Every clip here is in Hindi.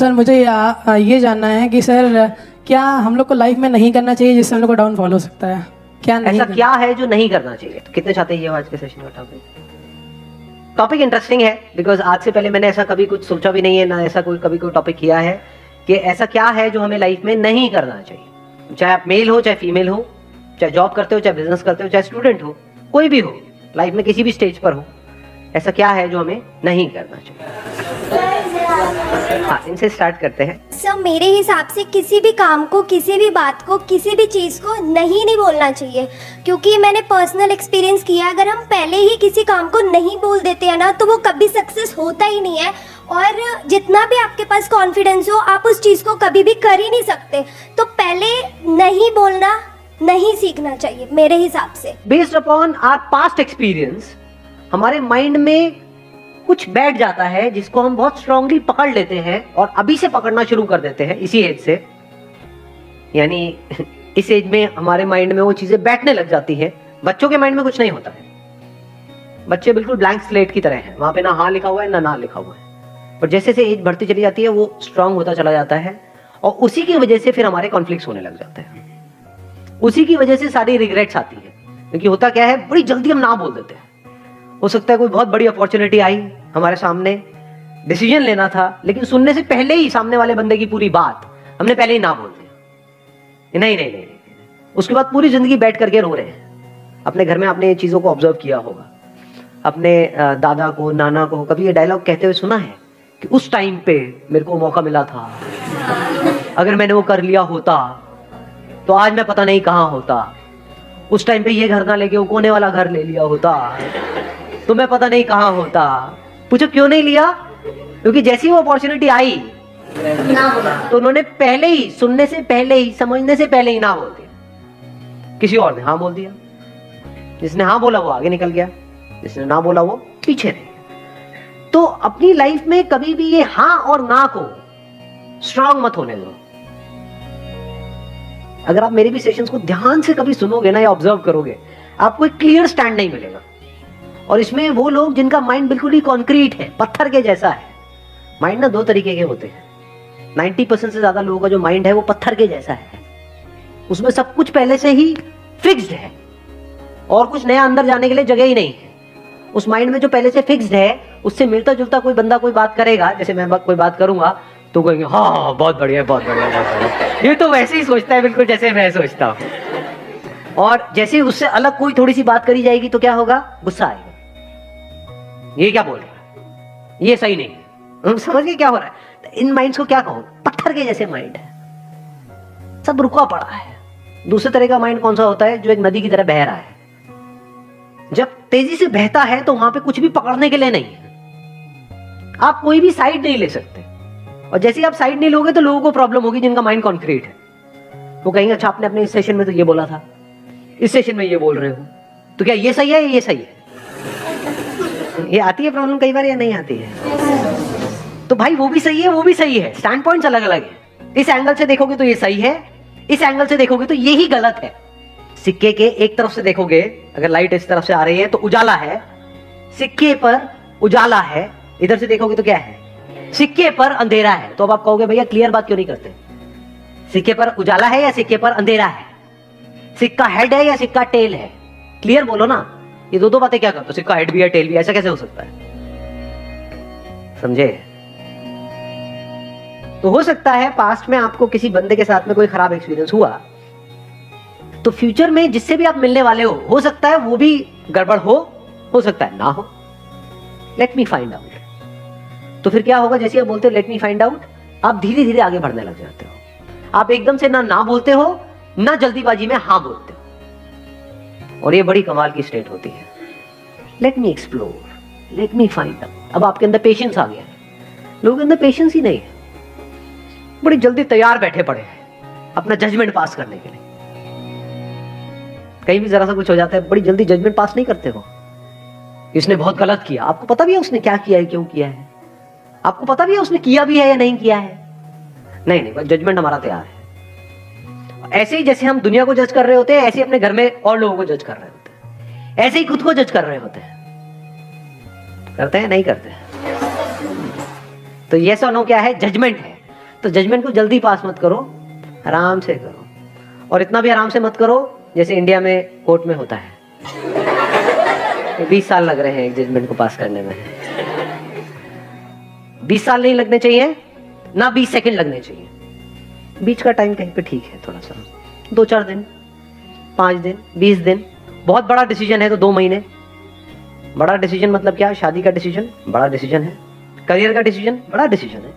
सर मुझे ये जानना है कि सर क्या हम लोग को लाइफ में नहीं करना चाहिए जिससे हम लोग को डाउनफॉल हो सकता है? क्या नहीं ऐसा क्या है जो नहीं करना चाहिए? तो कितने चाहते हैं ये आज के सेशन का टॉपिक इंटरेस्टिंग है, बिकॉज आज से पहले मैंने ऐसा कभी कुछ सोचा भी नहीं है, ना ऐसा कभी कोई टॉपिक किया है कि ऐसा क्या है जो हमें लाइफ में नहीं करना चाहिए। चाहे आप मेल हो, चाहे फीमेल हो, चाहे जॉब करते हो, चाहे बिजनेस करते हो, चाहे स्टूडेंट हो, कोई भी हो, लाइफ में किसी भी स्टेज पर हो, ऐसा क्या है जो हमें नहीं करना चाहिए? हाँ, इनसे स्टार्ट करते हैं। सर मेरे हिसाब से किसी भी काम को, किसी भी बात को, किसी भी चीज़ को नहीं बोलना चाहिए, क्योंकि मैंने पर्सनल एक्सपीरियंस किया है। अगर हम पहले ही किसी काम को नहीं बोल देते हैं ना, तो वो कभी सक्सेस होता ही नहीं है। और जितना भी आपके पास कॉन्फिडेंस हो, आप उस चीज़ को कभी भी कर ही नहीं सकते। तो पहले नहीं बोलना नहीं सीखना चाहिए मेरे हिसाब से। Based upon our past experience हमारे माइंड में कुछ बैठ जाता है जिसको हम बहुत स्ट्रांगली पकड़ लेते हैं और अभी से पकड़ना शुरू कर देते हैं इसी एज से। यानी इस एज में हमारे माइंड में वो चीजें बैठने लग जाती है। बच्चों के माइंड में कुछ नहीं होता है, बच्चे बिल्कुल ब्लैंक स्लेट की तरह है, वहां पे ना हाँ लिखा हुआ है ना ना लिखा हुआ है। पर जैसे जैसे एज बढ़ती चली जाती है वो स्ट्रांग होता चला जाता है और उसी की वजह से फिर हमारे कॉन्फ्लिक्ट्स होने लग जाते हैं। उसी की वजह से सारी रिग्रेट्स आती है, क्योंकि होता क्या है, बड़ी जल्दी हम ना बोल देते हैं। हो सकता है कोई बहुत बड़ी अपॉर्चुनिटी आई हमारे सामने, डिसीजन लेना था, लेकिन सुनने से पहले ही सामने वाले बंदे की पूरी बात हमने पहले ही ना बोल दिया। नहीं नहीं नहीं, उसके बाद पूरी जिंदगी बैठ करके रो रहे हैं। अपने घर में आपने ये चीजों को ऑब्जर्व किया होगा, अपने दादा को, नाना को कभी ये डायलॉग कहते हुए सुना है कि उस टाइम पे मेरे को मौका मिला था, अगर मैंने वो कर लिया होता तो आज मैं पता नहीं कहां होता। उस टाइम पे ये घर ना लेके वो कोने वाला घर ले लिया होता तो मैं पता नहीं कहां होता। पूछो क्यों नहीं लिया? क्योंकि जैसी वो अपॉर्चुनिटी आई तो उन्होंने पहले ही, सुनने से पहले ही, समझने से पहले ही ना बोल दिया। किसी और ने हाँ बोल दिया। जिसने हाँ बोला वो आगे निकल गया, जिसने ना बोला वो पीछे रह गया। तो अपनी लाइफ में कभी भी ये हाँ और ना को स्ट्रांग मत होने दो। अगर आप मेरे भी सेशंस को ध्यान से कभी सुनोगे ना या ऑब्जर्व करोगे, आपको एक क्लियर स्टैंड नहीं मिलेगा। और इसमें वो लोग जिनका माइंड बिल्कुल ही कॉन्क्रीट है, पत्थर के जैसा है। माइंड ना दो तरीके के होते हैं। 90% से ज्यादा लोगों का जो माइंड है वो पत्थर के जैसा है। उसमें सब कुछ पहले से ही फिक्स्ड है और कुछ नया अंदर जाने के लिए जगह ही नहीं है। उस माइंड में जो पहले से फिक्स्ड है, उससे मिलता जुलता कोई बंदा कोई बात करेगा, जैसे मैं कोई बात करूंगा तो कहेंगे हाँ बहुत बढ़िया, बहुत बढ़िया, बहुत बढ़िया। ये तो वैसे ही सोचता है बिल्कुल जैसे मैं सोचता हूँ। और जैसे उससे अलग कोई थोड़ी सी बात करी जाएगी तो क्या होगा? गुस्सा आएगा। ये क्या बोल रहा है, ये सही नहीं है। हम समझ गए क्या हो रहा है? इन माइंड्स को क्या कहूं? पत्थर के जैसे माइंड है, सब रुका पड़ा है। दूसरे तरह का माइंड कौन सा होता है? जो एक नदी की तरह बह रहा है। जब तेजी से बहता है तो वहां पे कुछ भी पकड़ने के लिए नहीं है। आप कोई भी साइड नहीं ले सकते। और जैसे ही आप साइड नहीं लोगे तो लोगों को प्रॉब्लम होगी जिनका माइंड कॉन्क्रीट है। वो कहेंगे अच्छा आपने अपने इस सेशन में तो ये बोला था, इस सेशन में ये बोल रहे हो, तो क्या ये सही है या ये सही है? ये आती है प्रॉब्लम कई बार या नहीं आती है? तो भाई वो भी सही है, वो भी सही है, स्टैंड पॉइंट्स अलग अलग है। इस एंगल से देखोगे तो ये सही है, इस एंगल से देखोगे तो ये ही गलत है। सिक्के के एक तरफ से देखोगे, अगर लाइट इस तरफ से आ रही है तो उजाला है, सिक्के पर उजाला है। इधर से देखोगे तो क्या है? सिक्के पर अंधेरा है। तो अब आप कहोगे भैया क्लियर बात क्यों नहीं करते? सिक्के पर उजाला है या सिक्के पर अंधेरा है? सिक्का हेड है या सिक्का टेल है? क्लियर बोलो ना। ये दो बातें क्या करते हो? सिक्का हेड भी है टेल भी, ऐसा कैसे हो सकता है? समझे? तो हो सकता है पास्ट में आपको किसी बंदे के साथ में कोई खराब एक्सपीरियंस हुआ, तो फ्यूचर में जिससे भी आप मिलने वाले हो सकता है वो भी गड़बड़ हो सकता है ना हो। Let me find out. तो फिर क्या होगा? जैसे आप बोलते हो लेट मी फाइंड आउट, आप धीरे धीरे आगे बढ़ने लग जाते हो। आप एकदम से ना बोलते हो, ना जल्दीबाजी में हाँ बोलते हो। और ये बड़ी कमाल की स्टेट होती है। Let me explore, let me find out. अब आपके अंदर पेशेंस आ गया। लोगों के अंदर पेशेंस ही नहीं है, बड़ी जल्दी तैयार बैठे पड़े हैं अपना जजमेंट पास करने के लिए। कहीं भी जरा सा कुछ हो जाता है, बड़ी जल्दी जजमेंट पास नहीं करते हो। इसने बहुत गलत किया, आपको पता भी है उसने क्या किया है, क्यों किया है, आपको पता भी है उसने किया भी है या नहीं किया है। नहीं, जजमेंट हमारा तैयार है। ऐसे ही जैसे हम दुनिया को जज कर रहे होते हैं, ऐसे ही अपने घर में और लोगों को जज कर रहे होते हैं, ऐसे ही खुद को जज कर रहे होते हैं। करते हैं नहीं करते? तो यस और नो क्या है? जजमेंट है। तो जजमेंट को जल्दी पास मत करो, आराम से करो, और इतना भी आराम से मत करो जैसे इंडिया में कोर्ट में होता है 20 साल लग रहे हैं एक जजमेंट को पास करने में। 20 साल नहीं लगने चाहिए ना 20 सेकंड लगने चाहिए, बीच का टाइम कहीं पे ठीक है, थोड़ा सा 2-4 दिन, 5 दिन, 20 दिन। बहुत बड़ा डिसीजन है तो 2 महीने। बड़ा डिसीजन मतलब क्या? शादी का डिसीजन बड़ा डिसीजन है, करियर का डिसीजन बड़ा डिसीजन है,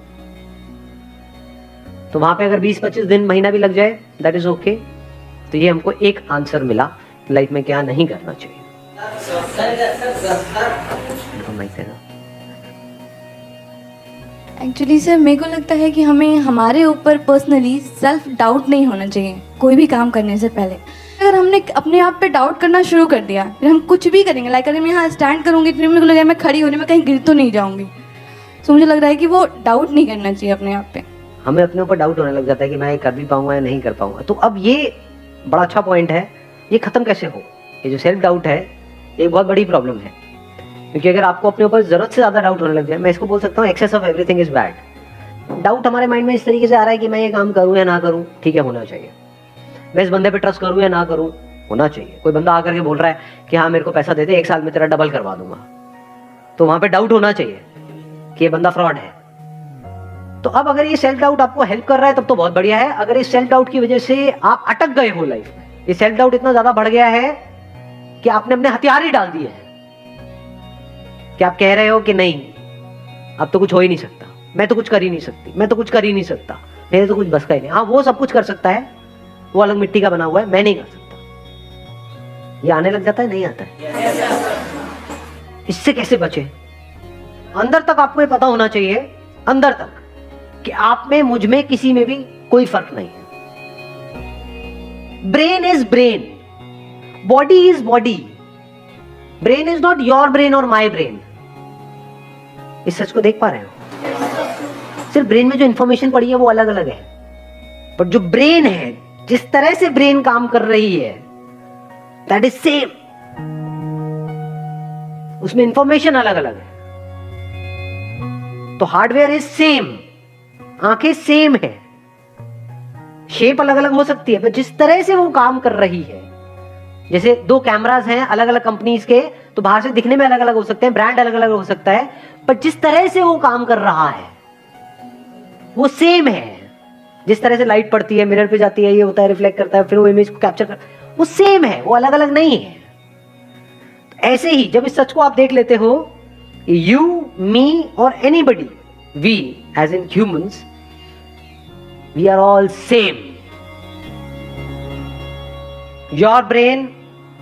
तो वहां पे अगर 20-25 दिन, महीना भी लग जाए दैट इज ओके। तो ये हमको एक आंसर मिला लाइफ में क्या नहीं करना चाहिए। एक्चुअली सर मेरे को लगता है कि हमें हमारे ऊपर पर्सनली सेल्फ डाउट नहीं होना चाहिए कोई भी काम करने से पहले। अगर हमने अपने आप पे डाउट करना शुरू कर दिया, फिर हम कुछ भी करेंगे, लाइक अगर मैं यहाँ स्टैंड करूँगी फिर मेरे को लगेगा मैं खड़ी होने में कहीं गिर तो नहीं जाऊँगी, तो मुझे लग रहा है कि वो डाउट नहीं करना चाहिए अपने आप पे। हमें अपने ऊपर डाउट होने लग जाता है कि मैं ये कर भी पाऊंगा या नहीं कर पाऊंगा। तो अब ये बड़ा अच्छा पॉइंट है, ये खत्म कैसे हो? ये जो सेल्फ डाउट है ये बहुत बड़ी प्रॉब्लम है, क्योंकि अगर आपको अपने ऊपर जरूरत से ज्यादा डाउट होने लग जाए, मैं इसको बोल सकता हूँ excess of everything is bad. Doubt हमारे माइंड में इस तरीके से आ रहा है कि मैं ये काम करूँ या ना करूँ, ठीक है होना चाहिए। मैं इस बंदे पे ट्रस्ट करूँ या ना करूँ, होना चाहिए। कोई बंदा आकर के बोल रहा है कि हाँ मेरे को पैसा दे दे, 1 साल में तेरा डबल करवा दूंगा, तो वहां पे डाउट होना चाहिए कि ये बंदा फ्रॉड है। तो अब अगर ये सेल्फ डाउट आपको हेल्प कर रहा है तब तो बहुत बढ़िया है। अगर इस सेल्फ डाउट की वजह से आप अटक गए हो लाइफ में, ये सेल्फ डाउट इतना ज्यादा बढ़ गया है कि आपने अपने हथियार ही डाल दिए हैं, कि आप कह रहे हो कि नहीं अब तो कुछ हो ही नहीं सकता, मैं तो कुछ कर ही नहीं सकती, मैं तो कुछ कर ही नहीं सकता, मेरे तो कुछ बस का ही नहीं। हाँ वो सब कुछ कर सकता है, वो अलग मिट्टी का बना हुआ है, मैं नहीं कर सकता। ये आने लग जाता है, नहीं आता है। इससे कैसे बचे? अंदर तक आपको ये पता होना चाहिए, अंदर तक, कि आप में, मुझ में, किसी में भी कोई फर्क नहीं है। Brain is brain, body is body, brain is not your brain और माई ब्रेन। इस सच को देख पा रहे हो? सिर्फ ब्रेन में जो इंफॉर्मेशन पड़ी है वो अलग अलग है, पर जो ब्रेन है, जिस तरह से ब्रेन काम कर रही है दैट इज सेम। उसमें इंफॉर्मेशन अलग अलग है, तो हार्डवेयर इज सेम, आंखें सेम है, शेप अलग अलग हो सकती है, पर जिस तरह से वो काम कर रही है, जैसे 2 कैमरास हैं अलग अलग कंपनीज के, तो बाहर से दिखने में अलग अलग हो सकते हैं, ब्रांड अलग अलग हो सकता है, पर जिस तरह से वो काम कर रहा है वो सेम है। जिस तरह से लाइट पड़ती है, मिरर पे जाती है, ये होता है, रिफ्लेक्ट करता है, फिर वो इमेज को कैप्चर कर, वो सेम है, वो अलग अलग नहीं है। ऐसे ही जब इस सच को आप देख लेते हो, यू, मी और anybody, we as in humans, we are all same. Your brain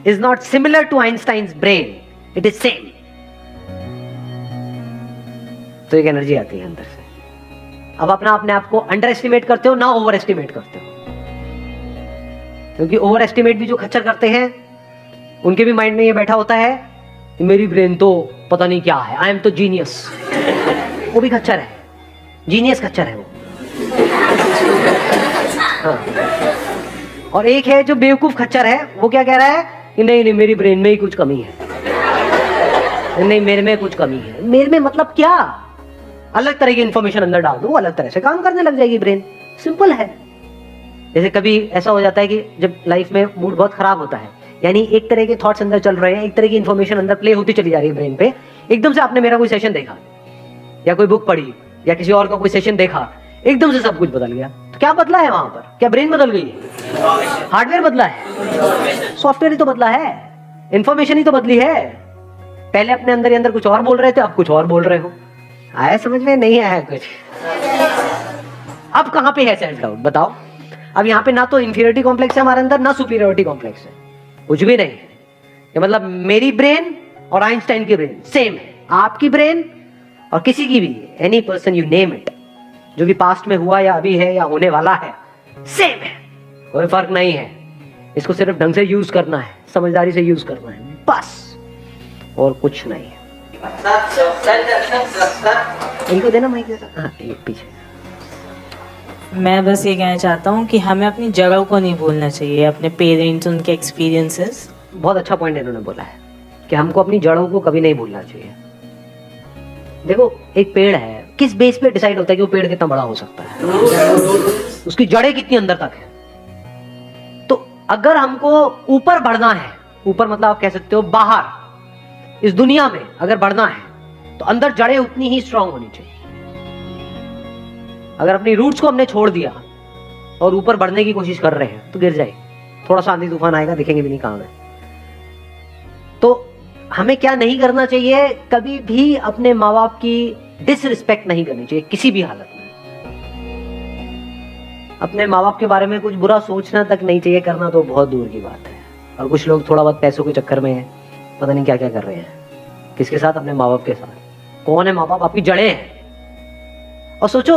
is not similar to Einstein's brain, it is same. तो एक एनर्जी आती है अंदर से। अब अपने आप को अंडर एस्टिमेट करते हो ना ओवर एस्टिमेट करते हो, क्योंकि ओवर एस्टिमेट भी जो खच्चर करते हैं उनके भी माइंड में ये बैठा होता है कि मेरी ब्रेन तो पता नहीं क्या है, आई एम तो जीनियस। वो भी खच्चर है, जीनियस खच्चर है वो। हाँ। और एक है जो बेवकूफ खच्चर है, वो क्या कह रहा है कि नहीं नहीं मेरी ब्रेन में ही कुछ कमी है, नहीं मेरे में कुछ कमी है। मेरे में मतलब क्या? अलग तरह की इंफॉर्मेशन अंदर डाल दो, अलग तरह से काम करने लग जाएगी ब्रेन। सिंपल है। जैसे कभी ऐसा हो जाता है कि जब लाइफ में मूड बहुत खराब होता है, यानी एक तरह के थॉट्स अंदर चल रहे हैं, एक तरह की इंफॉर्मेशन अंदर प्ले होती चली जा रही है ब्रेन पे, एकदम से आपने मेरा कोई सेशन देखा या कोई बुक पढ़ी या किसी और का कोई सेशन देखा, एकदम से सब कुछ बदल गया। तो क्या बदला है वहां पर? क्या ब्रेन बदल गई है? हार्डवेयर बदला है, सॉफ्टवेयर ही तो बदला है, इंफॉर्मेशन ही तो बदली है। पहले अपने अंदर ही अंदर कुछ और बोल रहे थे, अब कुछ और बोल रहे हो। आया समझ में? नहीं आया कुछ? अब कहां पे है सेल्फ डाउट बताओ? अब यहाँ पे ना तो इंफीरियरिटी कॉम्प्लेक्स है हमारे अंदर, ना सुपीरियरिटी कॉम्प्लेक्स है, कुछ भी नहीं है। ये मतलब मेरी ब्रेन और आइंस्टाइन की ब्रेन सेम है, आपकी ब्रेन और किसी की भी, any person you name it, जो भी पास्ट में हुआ या अभी है या होने वाला है, सेम है, कोई फर्क नहीं है। इसको सिर्फ ढंग से यूज करना है, समझदारी से यूज करना है, बस, और कुछ नहीं है। इनको देना माइक। हाँ पीछे। मैं बस ये कहना चाहता हूँ कि हमें अपनी जड़ों को नहीं भूलना चाहिए, अपने पेरेंट्स, उनके एक्सपीरियंसेस। बहुत अच्छा पॉइंट इन्होंने बोला है कि हमको अपनी जड़ों को कभी नहीं भूलना चाहिए। देखो एक पेड़ है, किस बेस पे डिसाइड होता है कि वो पेड़ कितना बड़ा हो सकता है, उसकी जड़ें कितनी अंदर तक है। तो अगर हमको ऊपर बढ़ना है, ऊपर मतलब आप कह सकते हो बाहर इस दुनिया में अगर बढ़ना है, तो अंदर जड़ें उतनी ही स्ट्रांग होनी चाहिए। अगर अपनी रूट्स को हमने छोड़ दिया और ऊपर बढ़ने की कोशिश कर रहे हैं तो गिर जाए, थोड़ा सा आंधी तूफान आएगा, दिखेंगे भी नहीं कहां है। तो हमें क्या नहीं करना चाहिए, कभी भी अपने माँ बाप की डिसरिस्पेक्ट नहीं करनी चाहिए किसी भी हालत में। अपने माँ बाप के बारे में कुछ बुरा सोचना तक नहीं चाहिए, करना तो बहुत दूर की बात है। और कुछ लोग थोड़ा बहुत पैसों के चक्कर में पता नहीं क्या क्या कर रहे हैं। किसके साथ? अपने माँ बाप के साथ। कौन है माँ बाप? आपकी जड़ें हैं। और सोचो,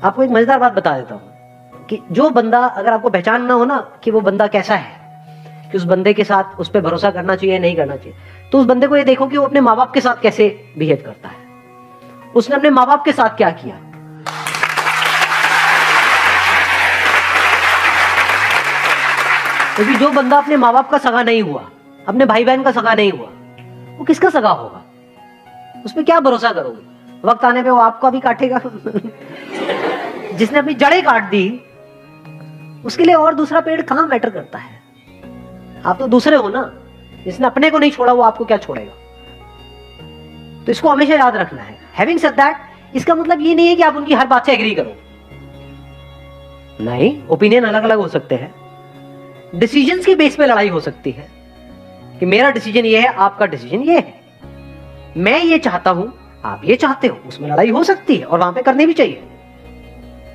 आपको एक मजेदार बात बता देता हूं कि जो बंदा, अगर आपको पहचानना हो ना कि वो बंदा कैसा है, कि उस बंदे के साथ उस पर भरोसा करना चाहिए नहीं करना चाहिए, तो उस बंदे को ये देखो कि वो अपने माँ बाप के साथ कैसे बिहेव करता है, उसने अपने माँ बाप के साथ क्या किया। क्योंकि जो बंदा अपने माँ बाप का सगा नहीं हुआ, अपने भाई बहन का सगा नहीं हुआ, वो किसका सगा होगा? उस पर क्या भरोसा करोगे? वक्त आने पे वो आपको भी काटेगा। जिसने अपनी जड़ें काट दी, उसके लिए और दूसरा पेड़ कहां मैटर करता है? आप तो दूसरे हो ना। जिसने अपने को नहीं छोड़ा वो आपको क्या छोड़ेगा? तो इसको हमेशा याद रखना है। हैविंग सेड दैट, इसका मतलब ये नहीं है कि आप उनकी हर बात से एग्री करो। नहीं, ओपिनियन अलग अलग हो सकते हैं। डिसीजंस के बेस पे लड़ाई हो सकती है कि मेरा डिसीजन ये है, आपका डिसीजन ये है, मैं ये चाहता हूं, आप ये चाहते हो, उसमें लड़ाई हो सकती है और वहां पे करनी भी चाहिए।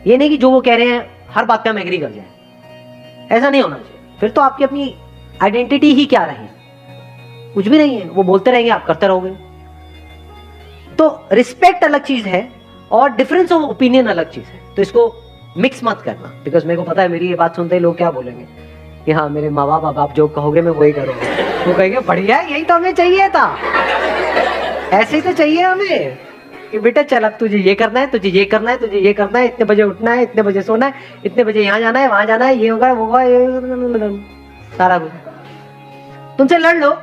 ये नहीं कि जो वो कह रहे हैं हर बात पे हम एग्री कर जाए, ऐसा नहीं होना चाहिए। फिर तो आपकी अपनी आइडेंटिटी ही क्या रही? कुछ भी नहीं है। वो बोलते रहेंगे, आप करते रहोगे। तो रिस्पेक्ट अलग चीज है और डिफरेंस ऑफ ओपिनियन अलग चीज है। तो इसको मिक्स मत करना, बिकॉज मेरे को पता है मेरी ये बात सुनते ही लोग क्या बोलेंगे कि हाँ, मेरे माँ बाप, अब आप जो कहोगे मैं वही करूंगा। वो कहेंगे बढ़िया, यही तो हमें चाहिए था, ऐसे ही तो चाहिए हमें कि बेटा चल अब तुझे ये करना है, तुझे ये करना है, तुझे ये करना है, इतने बजे उठना है, इतने बजे सोना है, इतने बजे यहाँ जाना है, वहां जाना है, ये होगा वो होगा, सारा कुछ। तुमसे लड़ लो,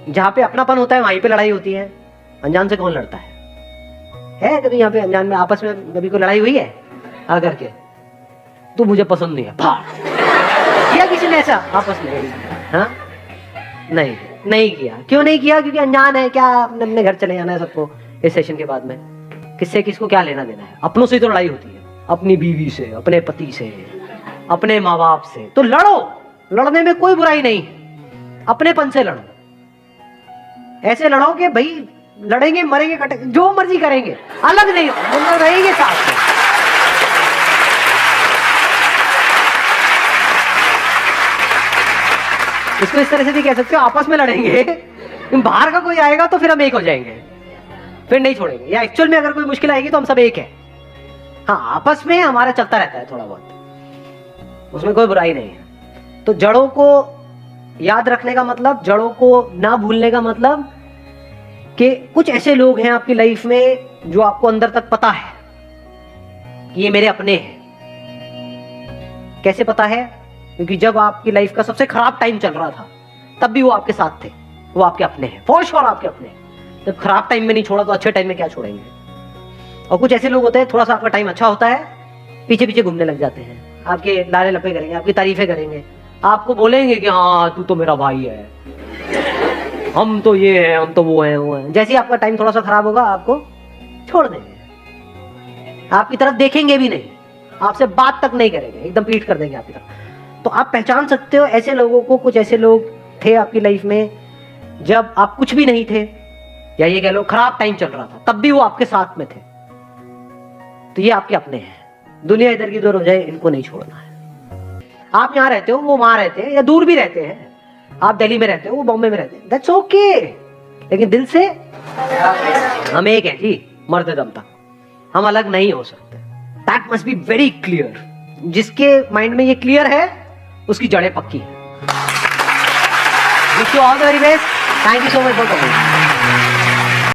जहां पे अपनापन होता है वहीं पे लड़ाई होती है। अनजान से कौन लड़ता है कभी? यहाँ पे अनजान में आपस में कभी कोई लड़ाई हुई है आकर के? तू मुझे पसंद नहीं है, किया किसी ने ऐसा आपस में? हाँ, नहीं किया। क्यों नहीं किया? क्योंकि अनजान है। क्या अपने घर चले जाना है सबको इस सेशन के बाद में? किससे किसको क्या लेना देना है? अपनों से तो लड़ाई होती है, अपनी बीवी से, अपने पति से, अपने माँ बाप से। तो लड़ो, लड़ने में कोई बुराई नहीं, अपनेपन से लड़ो। ऐसे लड़ो कि भाई लड़ेंगे, मरेंगे, कटेंगे, जो मर्जी करेंगे, अलग नहीं, मतलब रहेंगे साथ में। इसको इस तरह से भी कह सकते हो, आपस में लड़ेंगे, बाहर का कोई आएगा तो फिर हम एक हो जाएंगे, फिर नहीं छोड़ेंगे। या एक्चुअल में अगर कोई मुश्किल आएगी तो हम सब एक है। हाँ, आपस में हमारा चलता रहता है थोड़ा बहुत, उसमें कोई बुराई नहीं है। तो जड़ों को याद रखने का मतलब, जड़ों को ना भूलने का मतलब कि कुछ ऐसे लोग हैं आपकी लाइफ में जो आपको अंदर तक पता है कि ये मेरे अपने हैं। कैसे पता है? क्योंकि जब आपकी लाइफ का सबसे खराब टाइम चल रहा था तब भी वो आपके साथ थे, वो आपके अपने हैं, फॉर श्योर आपके अपने हैं। जब खराब टाइम में नहीं छोड़ा तो अच्छे टाइम में क्या छोड़ेंगे? और कुछ ऐसे लोग होते हैं, थोड़ा सा आपका टाइम अच्छा होता है, पीछे पीछे घूमने लग जाते हैं, आपके लारे लपे करेंगे, आपकी तारीफें करेंगे, आपको बोलेंगे कि हाँ तू तो मेरा भाई है, हम तो ये हैं, हम तो वो हैं। जैसे ही आपका टाइम थोड़ा सा खराब होगा आपको छोड़ देंगे, आपकी तरफ देखेंगे भी नहीं, आपसे बात तक नहीं करेंगे, एकदम पीठ कर देंगे आपकी तरफ। तो आप पहचान सकते हो ऐसे लोगों को। कुछ ऐसे लोग थे आपकी लाइफ में जब आप कुछ भी नहीं थे, या ये कह लो खराब टाइम चल रहा था, तब भी वो आपके साथ में थे। तो ये आपके अपने हैं। दुनिया इधर की उधर हो जाए, इनको नहीं छोड़ना है। आप यहाँ रहते हो, वो वहां रहते हैं, या दूर भी रहते हैं। आप दिल्ली में रहते हो, वो बॉम्बे में रहते हैं, दैट्स ओके। लेकिन दिल से हम एक हैं जी, मरते दम तक हम अलग नहीं हो सकते। That must be very clear. जिसके माइंड में ये क्लियर है उसकी जड़ें पक्की है। Wish you all the very best. Thank you so much for coming.